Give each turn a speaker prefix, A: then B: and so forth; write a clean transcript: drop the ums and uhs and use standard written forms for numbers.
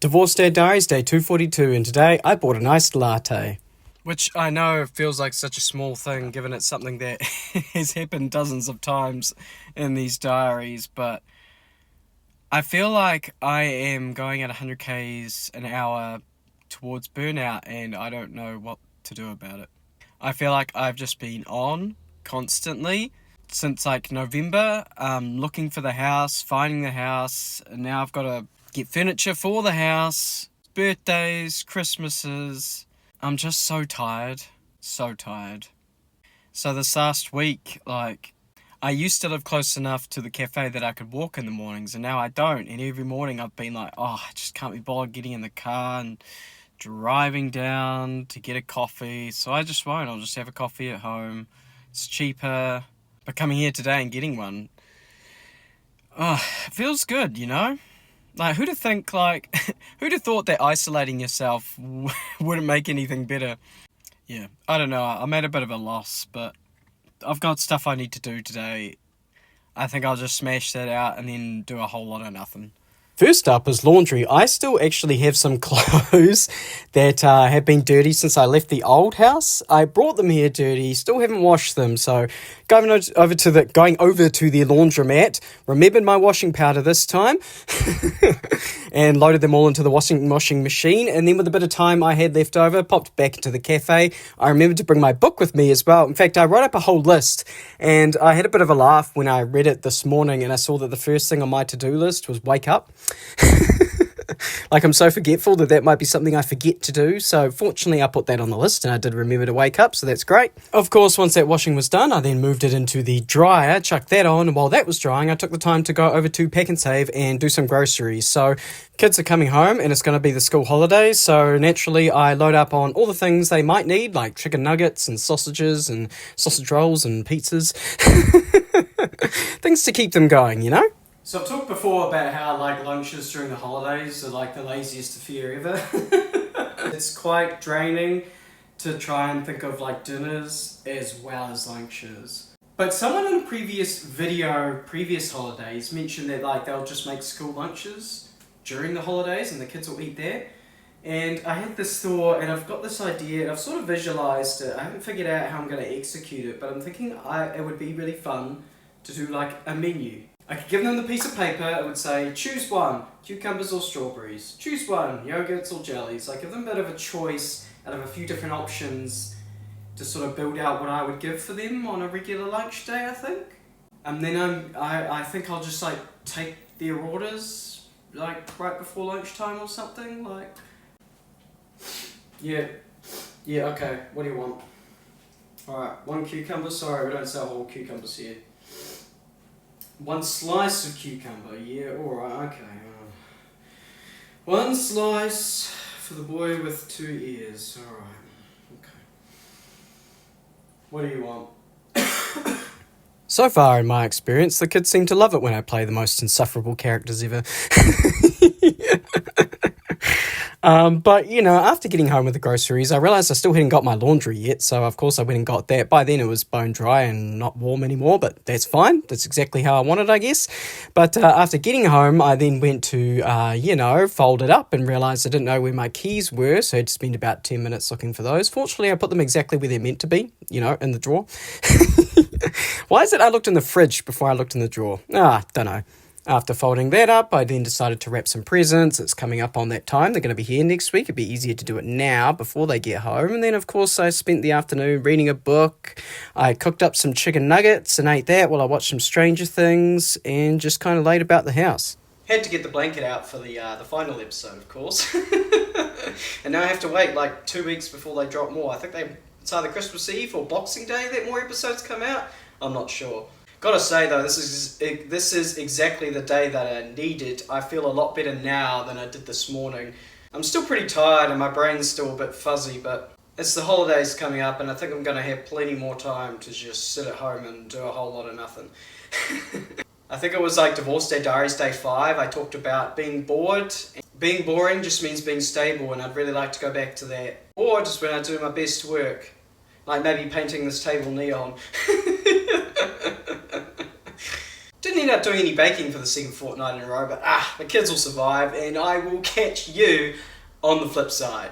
A: Divorce Dad Diaries, day 242, and today I bought an iced latte. Which I know feels like such a small thing, given it's something that has happened dozens of times in these diaries, but I feel like I am going at 100 k's an hour towards burnout, and I don't know what to do about it. I feel like I've just been on constantly since like November, looking for the house, finding the house, and now I've got to get furniture for the house, birthdays, Christmases. I'm just so tired. So tired. So this last week, I used to live close enough to the cafe that I could walk in the mornings, and now I don't. And every morning I've been like, I just can't be bothered getting in the car and driving down to get a coffee. So I just won't. I'll just have a coffee at home. It's cheaper. But coming here today and getting one, it feels good, you know? Like, who'd have thought that isolating yourself wouldn't make anything better? Yeah, I don't know. I'm at a bit of a loss, but I've got stuff I need to do today. I think I'll just smash that out and then do a whole lot of nothing. First up is laundry. I still actually have some clothes that have been dirty since I left the old house. I brought them here dirty, still haven't washed them. So going over to the laundromat, remembered my washing powder this time, and loaded them all into the washing machine. And then with a bit of time I had left over, popped back into the cafe. I remembered to bring my book with me as well. In fact, I wrote up a whole list, and I had a bit of a laugh when I read it this morning and I saw that the first thing on my to-do list was wake up. Like, I'm so forgetful that might be something I forget to do. So fortunately I put that on the list and I did remember to wake up, so that's great. Of course, once that washing was done, I then moved it into the dryer, chucked that on, and while that was drying I took the time to go over to Pack and Save and do some groceries. So kids are coming home and it's going to be the school holidays, so naturally I load up on all the things they might need, like chicken nuggets and sausages and sausage rolls and pizzas. Things to keep them going, you know? So I've talked before about how lunches during the holidays are the laziest affair ever. It's quite draining to try and think of dinners as well as lunches. But someone in a previous holidays mentioned that they'll just make school lunches during the holidays and the kids will eat that. And I had this thought, and I've got this idea, and I've sort of visualized it. I haven't figured out how I'm going to execute it, but I'm thinking it would be really fun to do a menu. I could give them the piece of paper. It would say, choose one, cucumbers or strawberries. Choose one, yogurts or jellies. Give them a bit of a choice out of a few different options to sort of build out what I would give for them on a regular lunch day, I think. And then I think I'll just take their orders right before lunchtime or something. Yeah, okay, what do you want? Alright, one cucumber. Sorry, we don't sell whole cucumbers here. One slice of cucumber, yeah, alright, okay. One slice for the boy with 2 ears, alright, okay. What do you want? So far, in my experience, the kids seem to love it when I play the most insufferable characters ever. But, after getting home with the groceries, I realised I still hadn't got my laundry yet, so of course I went and got that. By then it was bone dry and not warm anymore, but that's fine. That's exactly how I wanted, I guess. But after getting home, I then went to, fold it up and realised I didn't know where my keys were, so I had to spend about 10 minutes looking for those. Fortunately, I put them exactly where they're meant to be, in the drawer. Why is it I looked in the fridge before I looked in the drawer? Don't know. After folding that up, I then decided to wrap some presents. It's coming up on that time. They're going to be here next week. It'd be easier to do it now before they get home. And then, of course, I spent the afternoon reading a book. I cooked up some chicken nuggets and ate that while I watched some Stranger Things and just kind of laid about the house. Had to get the blanket out for the final episode, of course. And now I have to wait 2 weeks before they drop more. I think it's either Christmas Eve or Boxing Day that more episodes come out. I'm not sure. Gotta say though, this is exactly the day that I needed. I feel a lot better now than I did this morning. I'm still pretty tired and my brain's still a bit fuzzy, but it's the holidays coming up and I think I'm going to have plenty more time to just sit at home and do a whole lot of nothing. I think it was Divorce Dad Diaries Day 5. I talked about being bored. Being boring just means being stable, and I'd really like to go back to that. Or just when I do my best work. Maybe painting this table neon. didn't end up doing any baking for the second fortnight in a row, but the kids will survive, and I will catch you on the flip side.